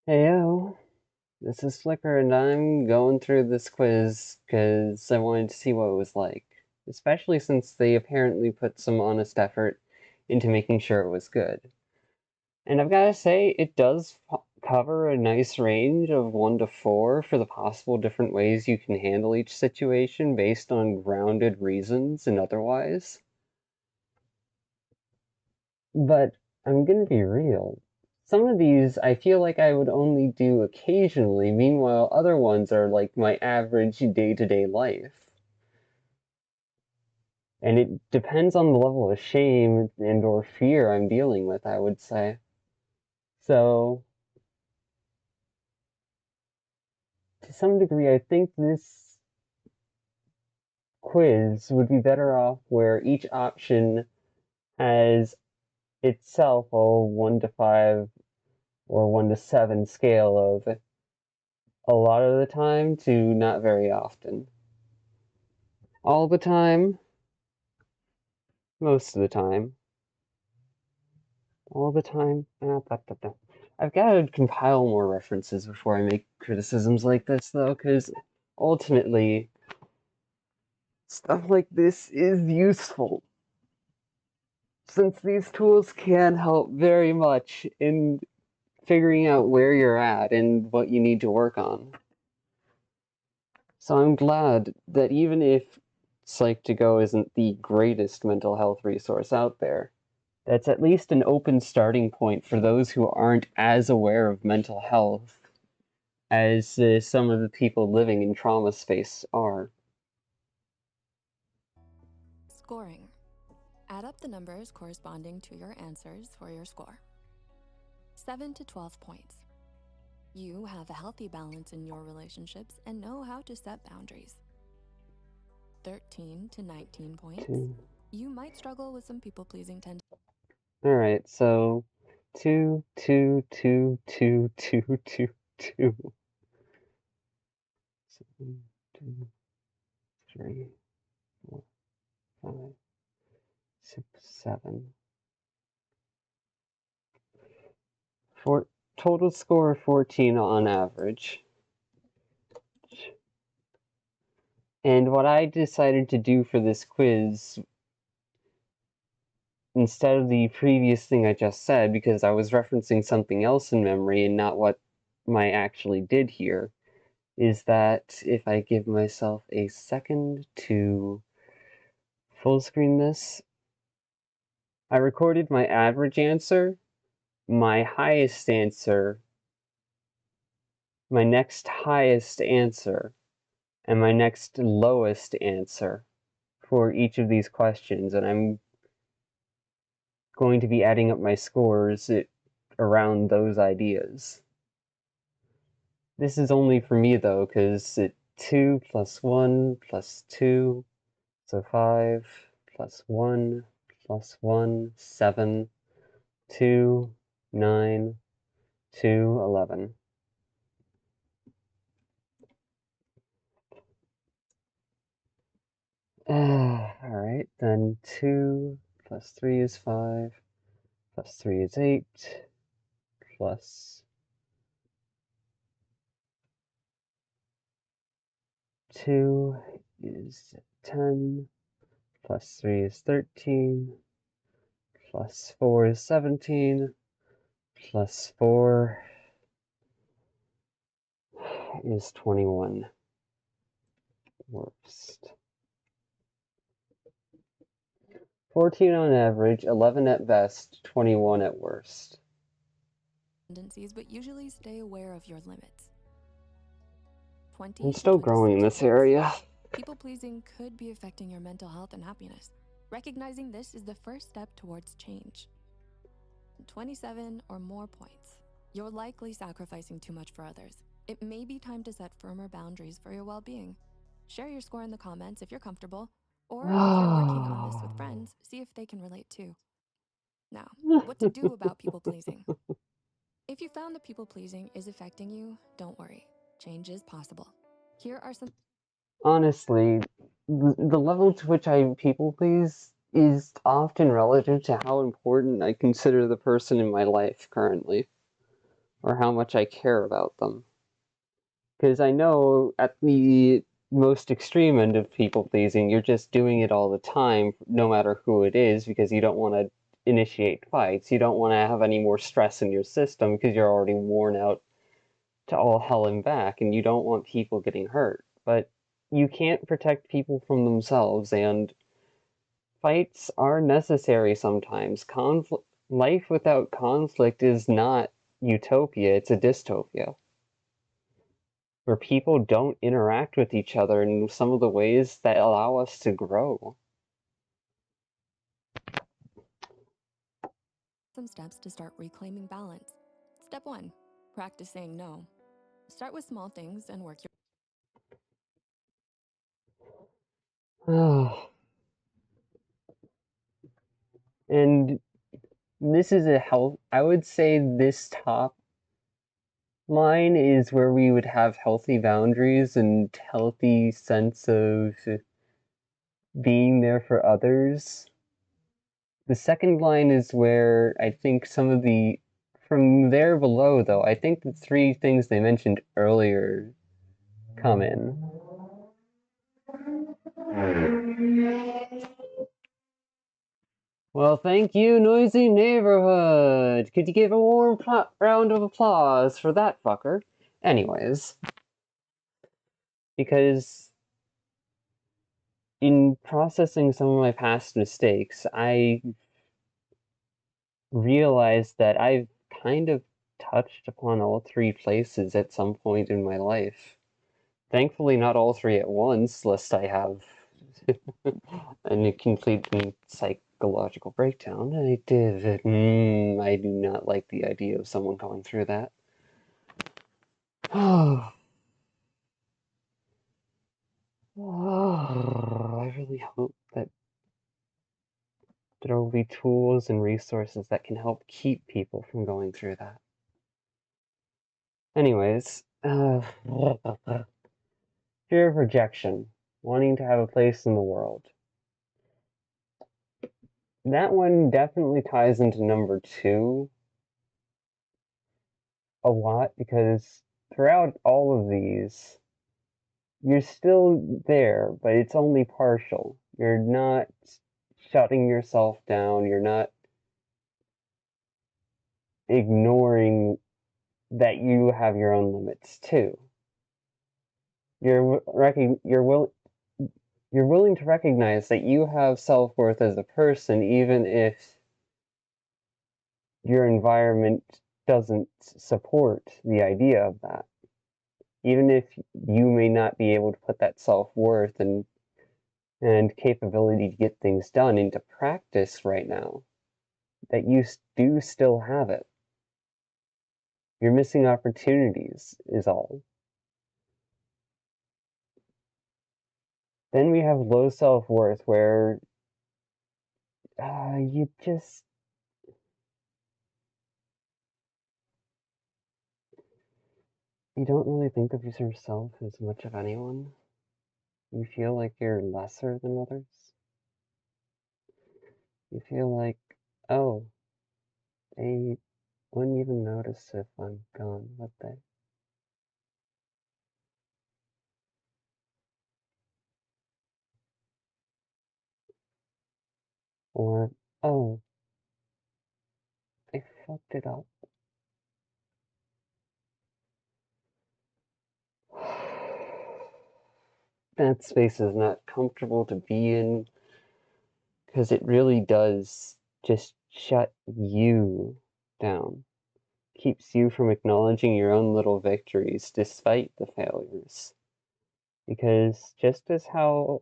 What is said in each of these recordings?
Heyo, this is Flicker, and I'm going through this quiz because I wanted to see what it was like, especially since they apparently put some honest effort into making sure it was good. And I've got to say, it does cover a nice range of 1 to 4 for the possible different ways you can handle each situation based on grounded reasons and otherwise. But I'm gonna be real. Some of these I feel like I would only do occasionally, meanwhile other ones are like my average day-to-day life. And it depends on the level of shame and or fear I'm dealing with, I would say. So, to some degree, I think this quiz would be better off where each option has itself a 1 to 5 or 1 to 7 scale of a lot of the time to not very often. All the time, most of the time, all the time. I've got to compile more references before I make criticisms like this, though, because ultimately, stuff like this is useful, since these tools can help very much in figuring out where you're at and what you need to work on. So I'm glad that even if Psych2Go isn't the greatest mental health resource out there, that's at least an open starting point for those who aren't as aware of mental health as some of the people living in trauma space are. Scoring. Add up the numbers corresponding to your answers for your score. 7 to 12 points. You have a healthy balance in your relationships and know how to set boundaries. 13 to 19 points. You might struggle with some people-pleasing tendencies. Alright, so 2, 2, 2, 2, 2, 2, 2. 7, 2, 3, 4, 5, 6, 7. Total score of 14 on average. And what I decided to do for this quiz, instead of the previous thing I just said, because I was referencing something else in memory and not what I actually did here, is that if I give myself a second to full screen this, I recorded my average answer, my highest answer, my next highest answer, and my next lowest answer for each of these questions, and I'm going to be adding up my scores around those ideas. This is only for me though, because 2 plus 1 plus 2, so 5 plus 1 plus 1, 7, 2, 9, 2, 11. Alright, then 2 plus 3 is 5, plus 3 is 8, plus 2 is 10, plus 3 is 13, plus 4 is 17, plus 4 is 21. Worst. 14 on average, 11 at best, 21 at worst. Tendencies, but usually stay aware of your limits. 20 I'm to still growing in 26 this points. area. People-pleasing could be affecting your mental health and happiness. Recognizing this is the first step towards change. 27 or more points. You're likely sacrificing too much for others. It may be time to set firmer boundaries for your well-being. Share your score in the comments if you're comfortable, or if you're working on this with friends, see if they can relate too. Now, what to do about people-pleasing? If you found that people-pleasing is affecting you, don't worry. Change is possible. Here are some... Honestly, the level to which I people please is often relative to how important I consider the person in my life currently. or how much I care about them. Because I know at the most extreme end of people pleasing, you're just doing it all the time, no matter who it is, because you don't want to initiate fights. You don't want to have any more stress in your system because you're already worn out to all hell and back, and you don't want people getting hurt. But you can't protect people from themselves, and fights are necessary sometimes. Life without conflict is not utopia, it's a dystopia where people don't interact with each other in some of the ways that allow us to grow. Some steps to start reclaiming balance. Step 1, practice saying no. Start with small things and work And this is a health, I would say this top line is where we would have healthy boundaries and healthy sense of being there for others. The second line is where I think some of the, from there below though, I think the three things they mentioned earlier come in. Well, thank you, noisy neighborhood. Could you give a warm round of applause for that fucker? Anyways, because in processing some of my past mistakes, I realized that I've kind of touched upon all three places at some point in my life. Thankfully, not all three at once, lest I have a complete psychological breakdown. I did. I do not like the idea of someone going through that. I really hope that there will be tools and resources that can help keep people from going through that. Anyways, fear of rejection, wanting to have a place in the world. That one definitely ties into number two a lot because throughout all of these, you're still there, but it's only partial. You're not shutting yourself down, you're not ignoring that you have your own limits too. You're you're willing to recognize that you have self-worth as a person even if your environment doesn't support the idea of that. Even if you may not be able to put that self-worth and capability to get things done into practice right now, that you do still have it. You're missing opportunities, is all. Then we have low self-worth, where you just you don't really think of yourself as much of anyone. You feel like you're lesser than others. You feel like, oh, they wouldn't even notice if I'm gone, would they? Or, oh, I fucked it up. That space is not comfortable to be in because it really does just shut you down. Keeps you from acknowledging your own little victories despite the failures. Because just as how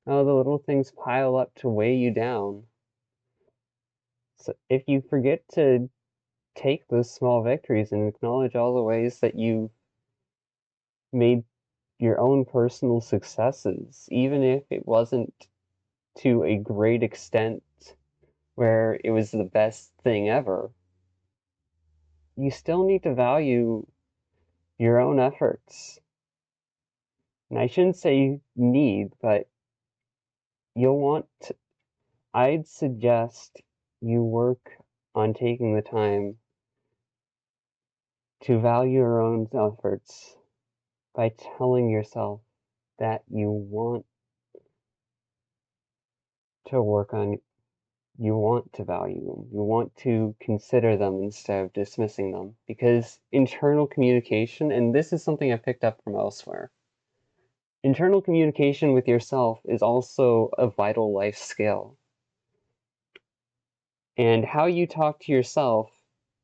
the little things pile up to weigh you down, so if you forget to take those small victories and acknowledge all the ways that you made your own personal successes, even if it wasn't to a great extent where it was the best thing ever, you still need to value your own efforts. And I shouldn't say need, but you'll want to, I'd suggest you work on taking the time to value your own efforts by telling yourself that you want to work on, you want to value them, you want to consider them instead of dismissing them. Because internal communication, and this is something I picked up from elsewhere, internal communication with yourself is also a vital life skill. And how you talk to yourself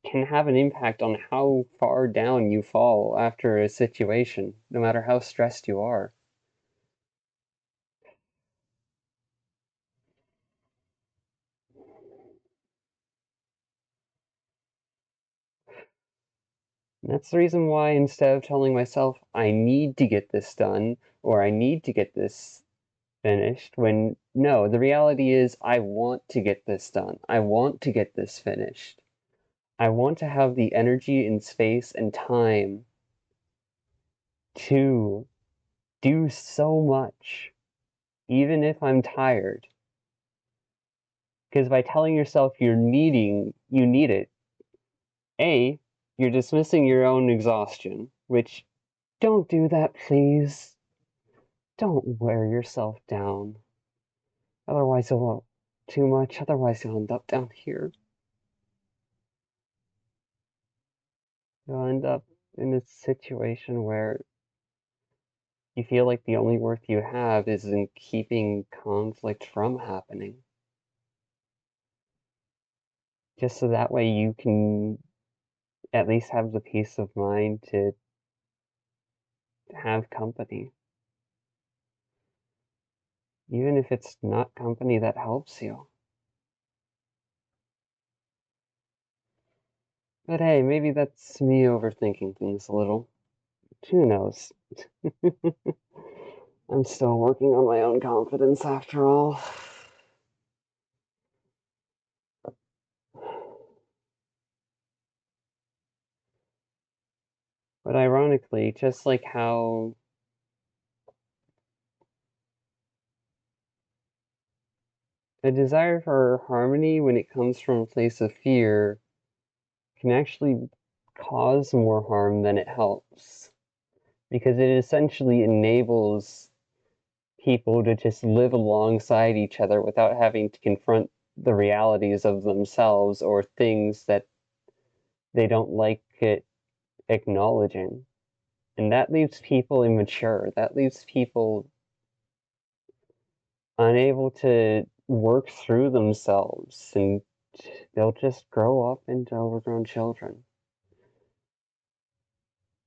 can have an impact on how far down you fall after a situation, no matter how stressed you are. And that's the reason why instead of telling myself, I need to get this done, or I need to get this finished, when no, the reality is, I want to get this done. I want to get this finished. I want to have the energy and space and time to do so much, even if I'm tired. Because by telling yourself you need it, A, you're dismissing your own exhaustion, which don't do that, please. Don't wear yourself down. Otherwise, you'll too much. Otherwise, you'll end up down here. You'll end up in a situation where you feel like the only worth you have is in keeping conflict from happening. Just so that way you can at least have the peace of mind to have company. Even if it's not company that helps you. But hey, maybe that's me overthinking things a little. Who knows? I'm still working on my own confidence after all. But ironically, just like how a desire for harmony when it comes from a place of fear can actually cause more harm than it helps. Because it essentially enables people to just live alongside each other without having to confront the realities of themselves or things that they don't like it acknowledging. And that leaves people immature. That leaves people unable to work through themselves, and they'll just grow up into overgrown children.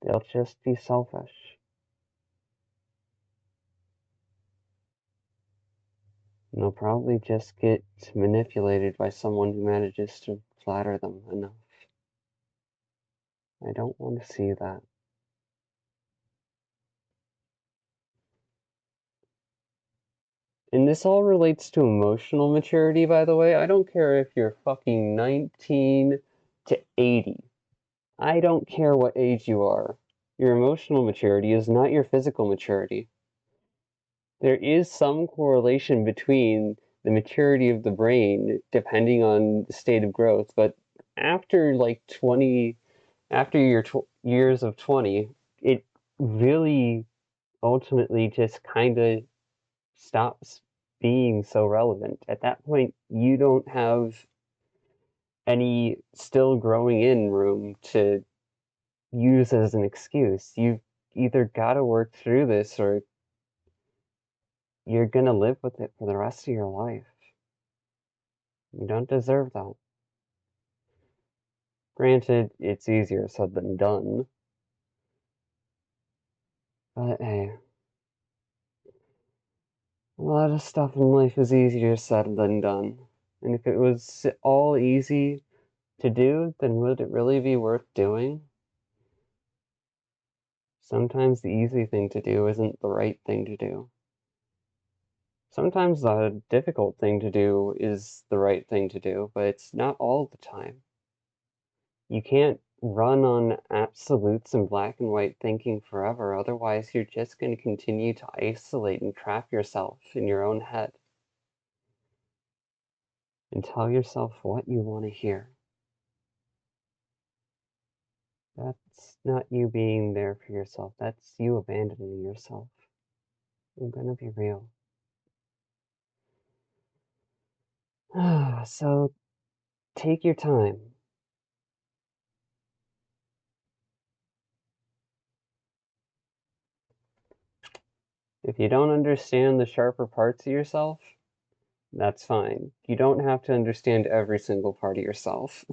They'll just be selfish. And they'll probably just get manipulated by someone who manages to flatter them enough. I don't want to see that. And this all relates to emotional maturity, by the way. I don't care if you're fucking 19 to 80. I don't care what age you are. Your emotional maturity is not your physical maturity. There is some correlation between the maturity of the brain depending on the state of growth, but after like 20, after your years of 20, it really ultimately just kind of stops being so relevant. At that point, you don't have any still growing in room to use as an excuse. You've either got to work through this or you're going to live with it for the rest of your life. You don't deserve that. Granted, it's easier said than done, but hey, a lot of stuff in life is easier said than done. And if it was all easy to do, then would it really be worth doing? Sometimes the easy thing to do isn't the right thing to do. Sometimes the difficult thing to do is the right thing to do, but it's not all the time. You can't run on absolutes and black and white thinking forever, otherwise you're just going to continue to isolate and trap yourself in your own head and tell yourself what you want to hear. That's not you being there for yourself. That's you abandoning yourself. I'm gonna be real. So take your time. If you don't understand the sharper parts of yourself, that's fine. You don't have to understand every single part of yourself.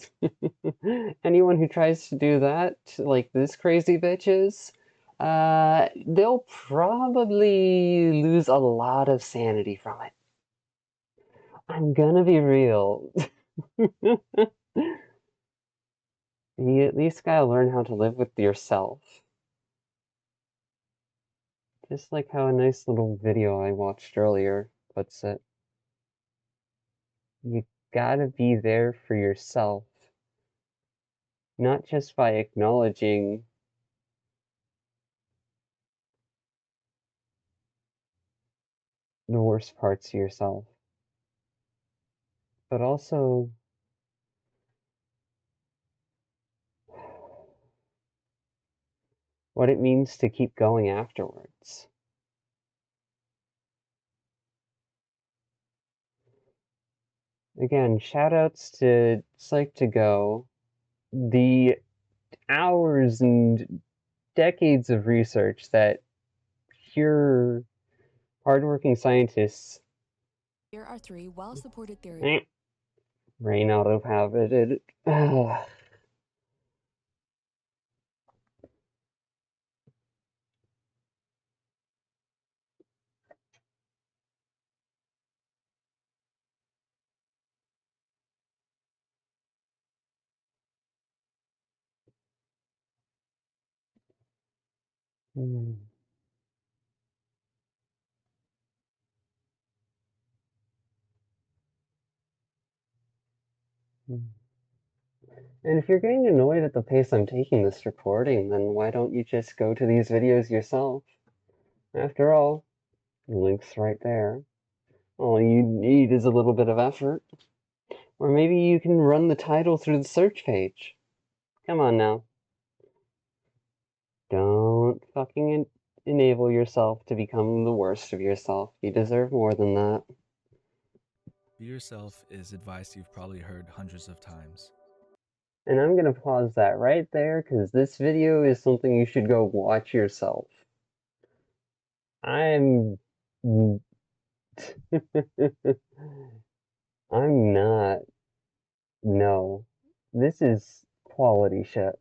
Anyone who tries to do that, like this crazy bitch is, they'll probably lose a lot of sanity from it. I'm gonna be real. You at least gotta learn how to live with yourself. Just like how a nice little video I watched earlier puts it. You gotta be there for yourself, not just by acknowledging the worst parts of yourself, but also what it means to keep going afterwards. Again, shoutouts to Psych2Go, the hours and decades of research that pure hardworking scientists Here are 3 well-supported theories. ran out of habit. And if you're getting annoyed at the pace I'm taking this recording, then why don't you just go to these videos yourself? After all, the link's right there. All you need is a little bit of effort. Or maybe you can run the title through the search page. Come on now. Don't fucking enable yourself to become the worst of yourself. You deserve more than that. Be yourself is advice you've probably heard hundreds of times. And I'm gonna pause that right there because this video is something you should go watch yourself. I'm I'm not. No. This is quality shit.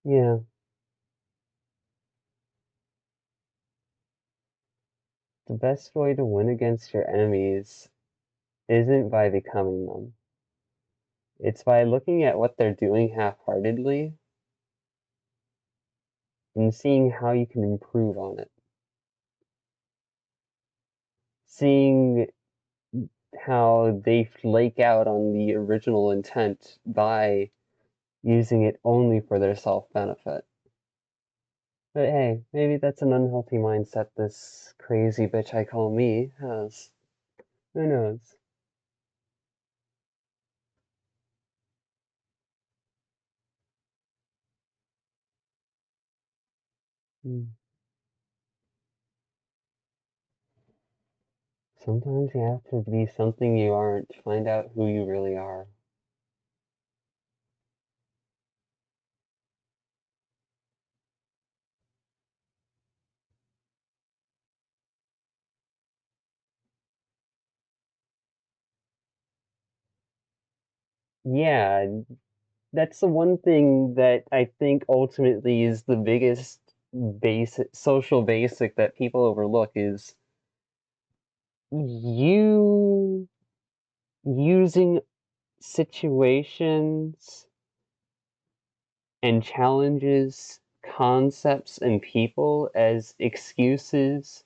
Yeah. The best way to win against your enemies isn't by becoming them. It's by looking at what they're doing half-heartedly and seeing how you can improve on it. Seeing how they flake out on the original intent by using it only for their self-benefit. But hey, maybe that's an unhealthy mindset this crazy bitch I call me has. Who knows? Sometimes you have to be something you aren't to find out who you really are. Yeah, that's the one thing that I think ultimately is the biggest basic social basic that people overlook is you using situations and challenges, concepts and people as excuses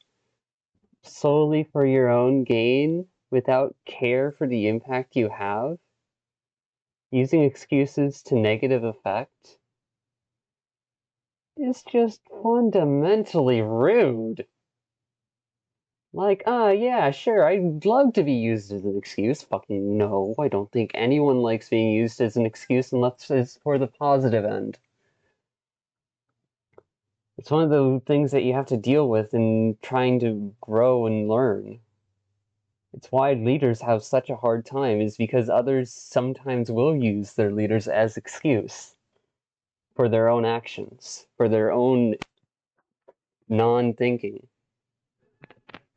solely for your own gain without care for the impact you have, using excuses to negative effect, is just fundamentally rude. Like, yeah, sure, I'd love to be used as an excuse. Fucking no, I don't think anyone likes being used as an excuse unless it's for the positive end. It's one of the things that you have to deal with in trying to grow and learn. It's why leaders have such a hard time, is because others sometimes will use their leaders as excuse for their own actions, for their own non-thinking.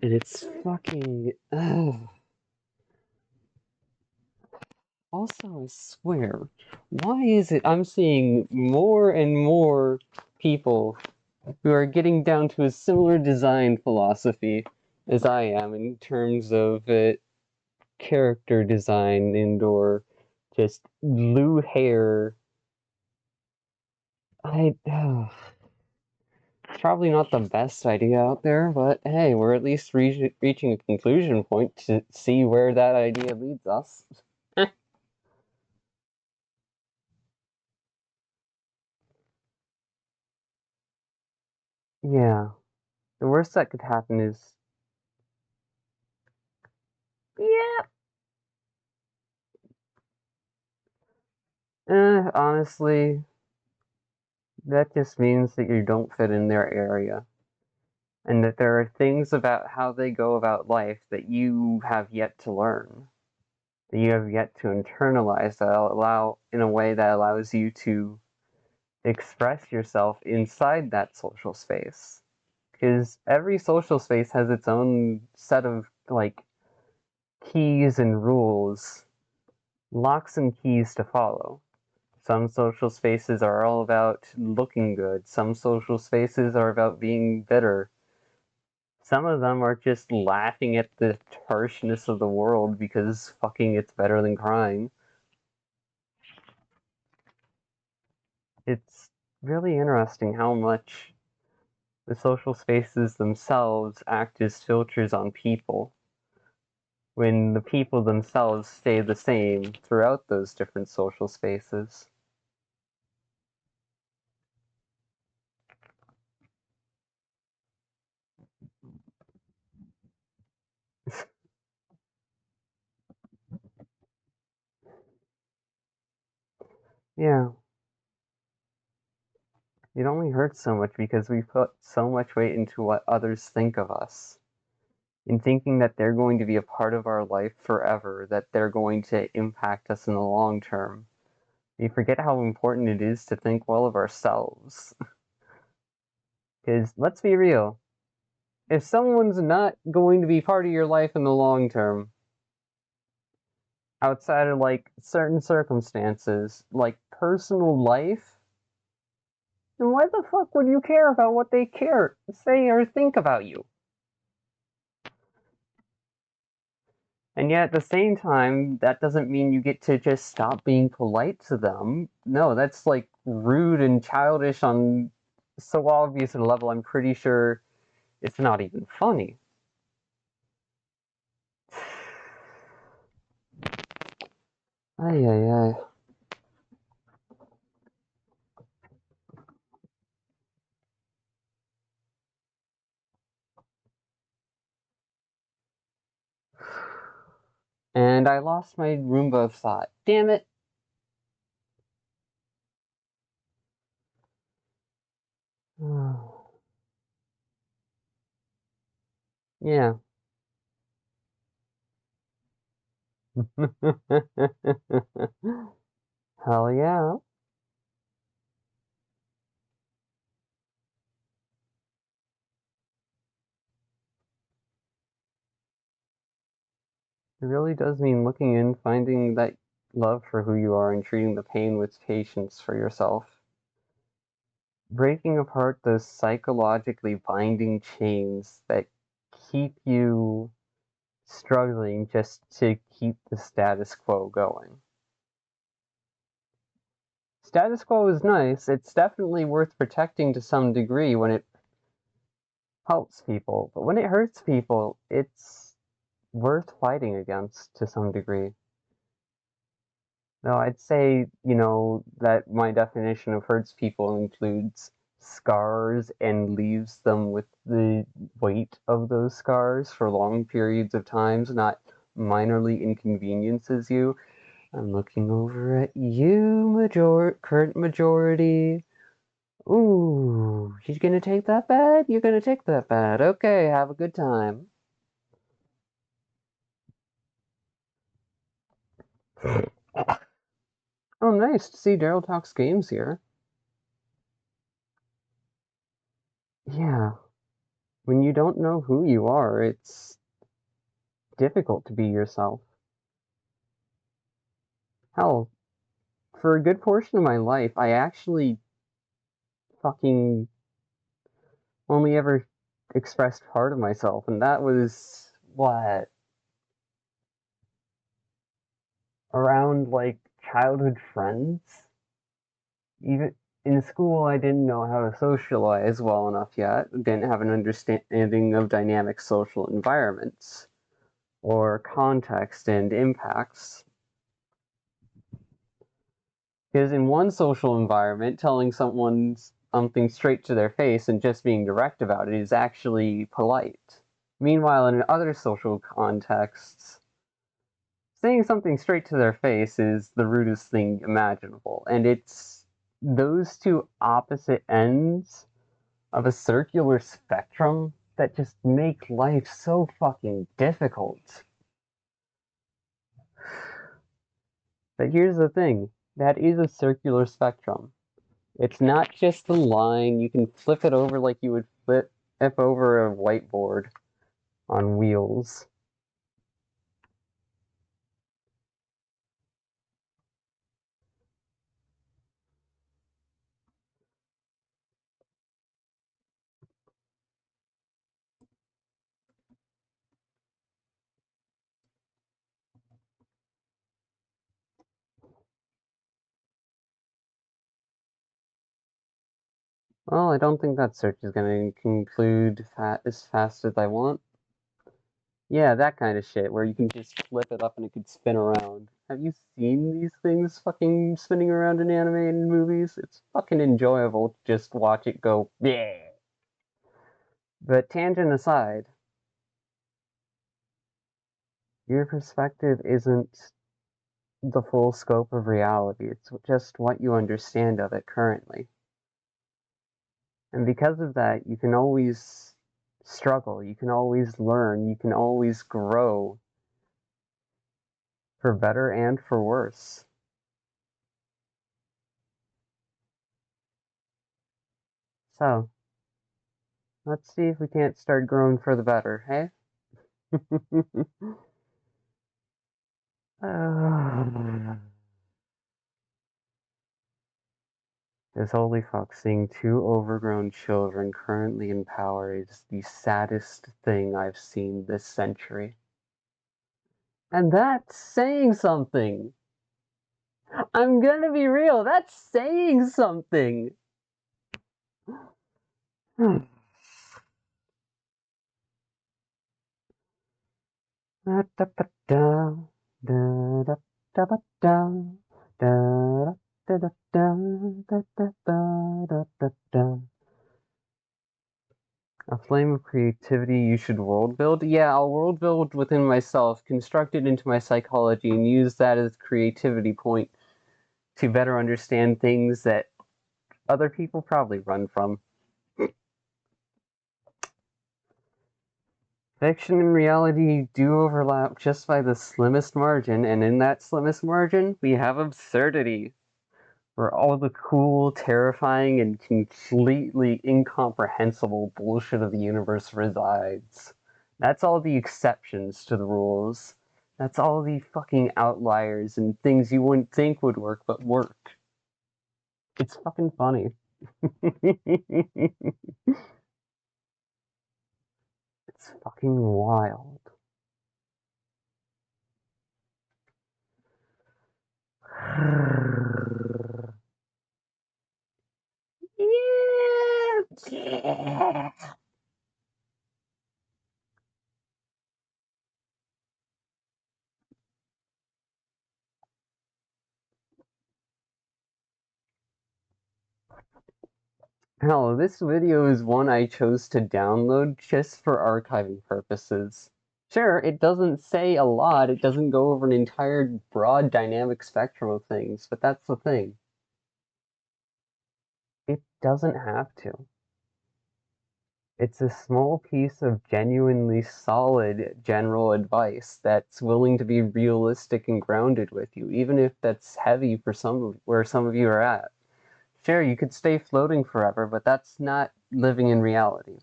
And it's fucking... Also, I swear, why is it I'm seeing more and more people who are getting down to a similar design philosophy as I am in terms of character design and or just blue hair. It's probably not the best idea out there, but hey, we're at least reaching a conclusion point to see where that idea leads us. Yeah, the worst that could happen is, yeah, honestly, that just means that you don't fit in their area, and that there are things about how they go about life that you have yet to learn, that you have yet to internalize, that allow in a way that allows you to express yourself inside that social space. Because every social space has its own set of like keys and rules, locks and keys to follow. Some social spaces are all about looking good. Some social spaces are about being bitter. Some of them are just laughing at the harshness of the world because fucking it's better than crying. It's really interesting how much the social spaces themselves act as filters on people, when the people themselves stay the same throughout those different social spaces. Yeah, it only hurts so much because we put so much weight into what others think of us, in thinking that they're going to be a part of our life forever, that they're going to impact us in the long term. We forget how important it is to think well of ourselves. Because let's be real, if someone's not going to be part of your life in the long term, outside of like certain circumstances, like personal life, then why the fuck would you care about what they care, say, or think about you? And yet at the same time, that doesn't mean you get to just stop being polite to them. No, that's like rude and childish on so obvious at a level I'm pretty sure it's not even funny. Ay ay ay. And I lost my Roomba of thought. Damn it. Yeah. Hell yeah. It really does mean looking in, finding that love for who you are, and treating the pain with patience for yourself. Breaking apart those psychologically binding chains that keep you struggling just to keep the status quo going. Status quo is nice. It's definitely worth protecting to some degree when it helps people, but when it hurts people, it's worth fighting against to some degree. No, I'd say, that my definition of hurts people includes scars and leaves them with the weight of those scars for long periods of times, not minorly inconveniences you. I'm looking over at you, current majority. Ooh, you gonna take that bad? You're gonna take that bad. Okay, have a good time. Oh, nice to see Daryl Talks Games here. Yeah, when you don't know who you are, it's difficult to be yourself. Hell, for a good portion of my life, I actually fucking only ever expressed part of myself, and that was, what, around, like, childhood friends? Even in school, I didn't know how to socialize well enough yet, didn't have an understanding of dynamic social environments, or context and impacts. Because in one social environment, telling someone something straight to their face and just being direct about it is actually polite. Meanwhile, in other social contexts, saying something straight to their face is the rudest thing imaginable. And it's those two opposite ends of a circular spectrum that just make life so fucking difficult. But here's the thing, that is a circular spectrum. It's not just a line. You can flip it over like you would flip over a whiteboard on wheels. Well, I don't think that search is going to conclude as fast as I want. Yeah, that kind of shit, where you can just flip it up and it could spin around. Have you seen these things fucking spinning around in anime and movies? It's fucking enjoyable to just watch it go, yeah. But tangent aside, your perspective isn't the full scope of reality. It's just what you understand of it currently. And because of that, you can always struggle, you can always learn, you can always grow, for better and for worse. So, let's see if we can't start growing for the better, hey? This holy fuck, seeing two overgrown children currently in power is the saddest thing I've seen this century. And that's saying something! I'm gonna be real, that's saying something! A flame of creativity you should world build? Yeah, I'll world build within myself, construct it into my psychology, and use that as a creativity point to better understand things that other people probably run from. Fiction and reality do overlap just by the slimmest margin, and in that slimmest margin, we have absurdity, where all the cool, terrifying, and completely incomprehensible bullshit of the universe resides. That's all the exceptions to the rules. That's all the fucking outliers and things you wouldn't think would work, but work. It's fucking funny. It's fucking wild. Yeah. Hell, this video is one I chose to download just for archiving purposes. Sure, it doesn't say a lot, it doesn't go over an entire broad dynamic spectrum of things, but that's the thing. It doesn't have to. It's a small piece of genuinely solid general advice that's willing to be realistic and grounded with you, even if that's heavy for where some of you are at. Sure, you could stay floating forever, but that's not living in reality.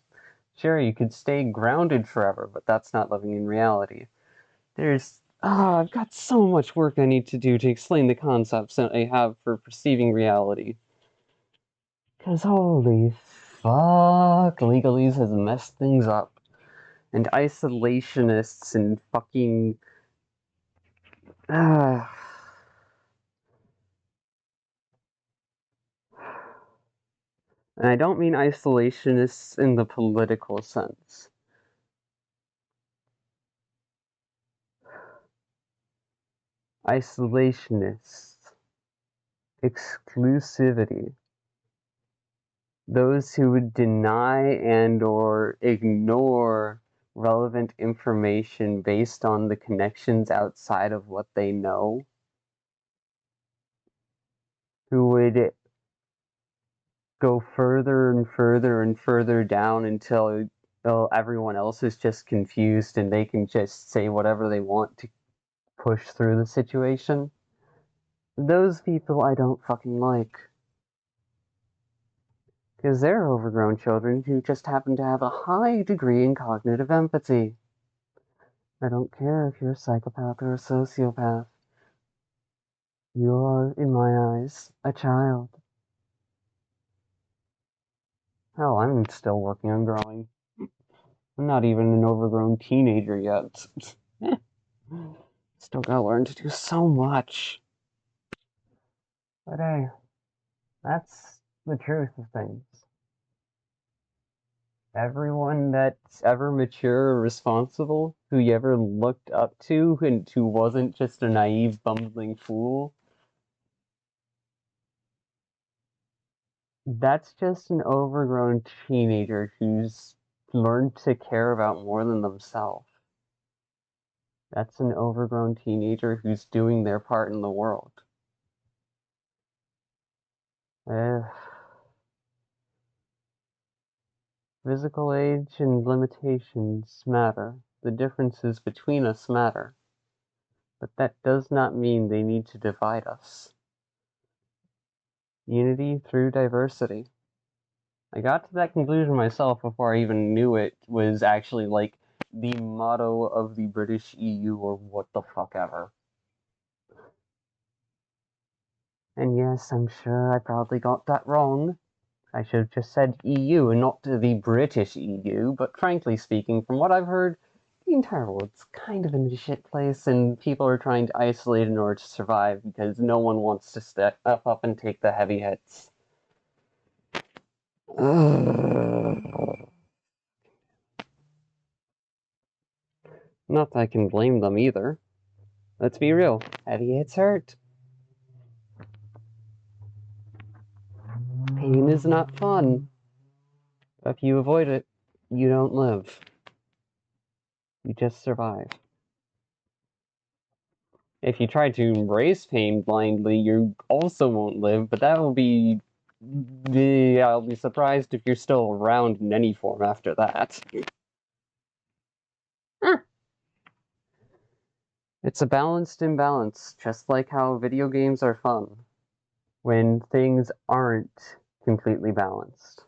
Sure, you could stay grounded forever, but that's not living in reality. I've got so much work I need to do to explain the concepts that I have for perceiving reality. Cause holy fuck, legalese has messed things up. And isolationists and fucking. Uh, and I don't mean isolationists in the political sense. Isolationists. Exclusivity. Those who would deny and or ignore relevant information based on the connections outside of what they know, who would go further and further and further down until everyone else is just confused and they can just say whatever they want to push through the situation. Those people I don't fucking like. Because they're overgrown children who just happen to have a high degree in cognitive empathy. I don't care if you're a psychopath or a sociopath. You are, in my eyes, a child. Hell, I'm still working on growing. I'm not even an overgrown teenager yet. Still gotta learn to do so much. But hey, that's the truth of things. Everyone that's ever mature or responsible, who you ever looked up to, and who wasn't just a naive, bumbling fool, that's just an overgrown teenager who's learned to care about more than themselves. That's an overgrown teenager who's doing their part in the world. Eh, physical age and limitations matter. The differences between us matter. But that does not mean they need to divide us. Unity through diversity. I got to that conclusion myself before I even knew it was actually like the motto of the British EU or what the fuck ever. And yes, I'm sure I probably got that wrong. I should have just said EU and not the British EU, but frankly speaking, from what I've heard, the entire world's kind of in a shit place, and people are trying to isolate in order to survive because no one wants to step up and take the heavy hits. Not that I can blame them either. Let's be real, heavy hits hurt. Pain is not fun. If you avoid it, you don't live. You just survive. If you try to embrace pain blindly, you also won't live, but that will be. I'll be surprised if you're still around in any form after that. It's a balanced imbalance, just like how video games are fun, when things aren't completely balanced.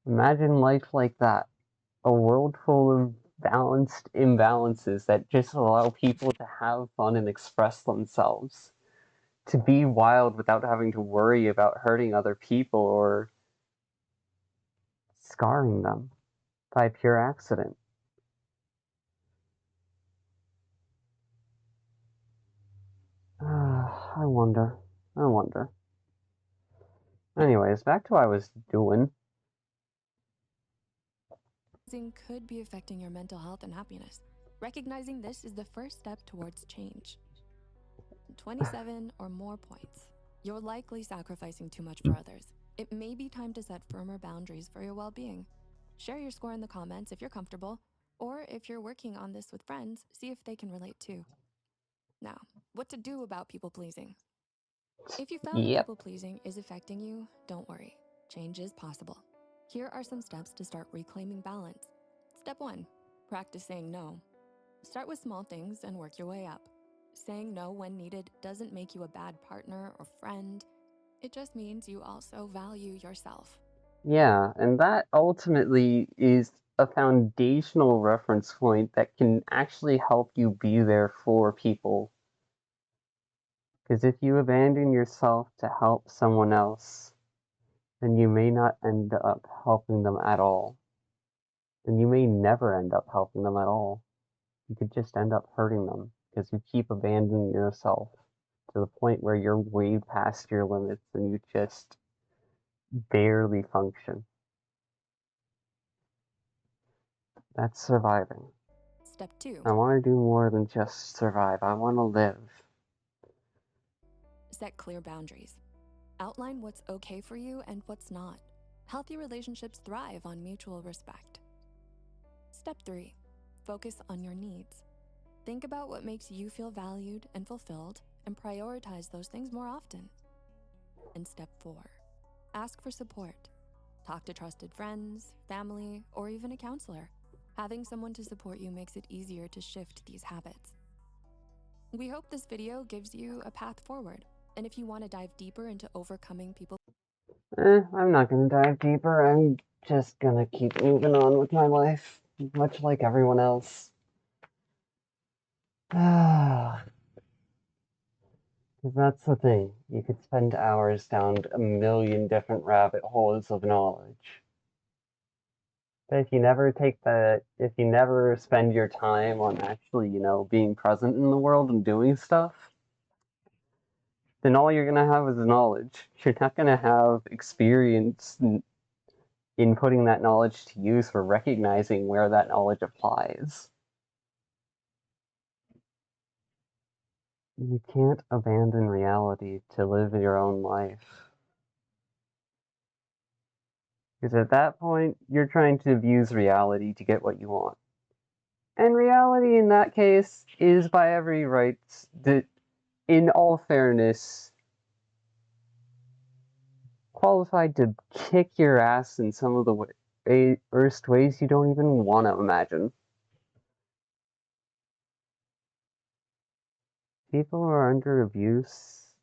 Imagine life like that. A world full of balanced imbalances that just allow people to have fun and express themselves. To be wild without having to worry about hurting other people or scarring them by pure accident. I wonder. I wonder. Anyways, back to what I was doing. Could be affecting your mental health and happiness. Recognizing this is the first step towards change. 27 or more points. You're likely sacrificing too much for others. It may be time to set firmer boundaries for your well being. Share your score in the comments if you're comfortable, or if you're working on this with friends, see if they can relate too. Now, what to do about people pleasing? If you found that Yep. people pleasing is affecting you, don't worry. Change is possible. Here are some steps to start reclaiming balance. Step 1, practice saying no. Start with small things and work your way up. Saying no when needed doesn't make you a bad partner or friend. It just means you also value yourself. Yeah, and that ultimately is a foundational reference point that can actually help you be there for people. Because if you abandon yourself to help someone else, then you may not end up helping them at all. And you may never end up helping them at all. You could just end up hurting them because you keep abandoning yourself to the point where you're way past your limits and you just barely function. That's surviving. Step 2, I want to do more than just survive. I want to live. set clear boundaries. Outline what's okay for you and what's not. Healthy relationships thrive on mutual respect. Step 3, focus on your needs. Think about what makes you feel valued and fulfilled and prioritize those things more often. And step 4, ask for support. Talk to trusted friends, family, or even a counselor. Having someone to support you makes it easier to shift these habits. We hope this video gives you a path forward. And if you want to dive deeper into overcoming people, I'm not gonna dive deeper. I'm just gonna keep moving on with my life, much like everyone else. Because that's the thing. You could spend hours down a million different rabbit holes of knowledge. But if you never spend your time on actually, being present in the world and doing stuff, then all you're gonna have is knowledge. You're not gonna have experience in putting that knowledge to use or recognizing where that knowledge applies. You can't abandon reality to live your own life. Because at that point, you're trying to abuse reality to get what you want. And reality in that case is by every right, that in all fairness, qualified to kick your ass in some of the worst ways you don't even want to imagine. People who are under abuse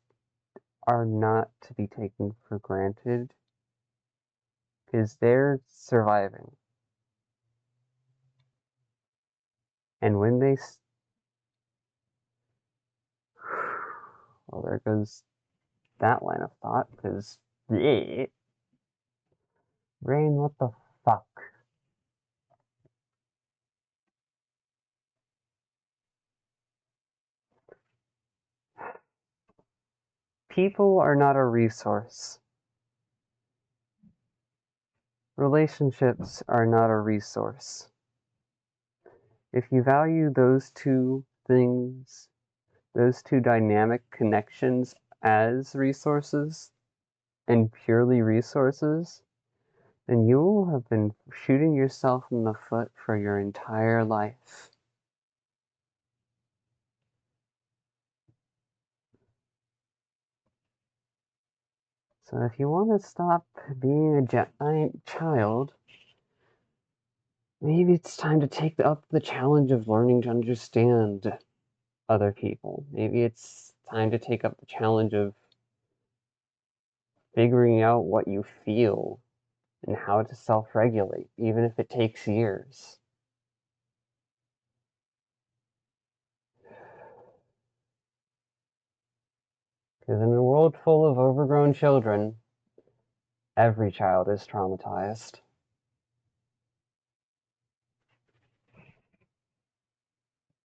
are not to be taken for granted because they're surviving. And when they. Well, there goes that line of thought because. Brain, what the fuck? People are not a resource. Relationships are not a resource. If you value those two things, those two dynamic connections as resources and purely resources, then you will have been shooting yourself in the foot for your entire life. So if you want to stop being a giant child, maybe it's time to take up the challenge of learning to understand other people. Maybe it's time to take up the challenge of figuring out what you feel and how to self-regulate, even if it takes years. Because in a world full of overgrown children, every child is traumatized.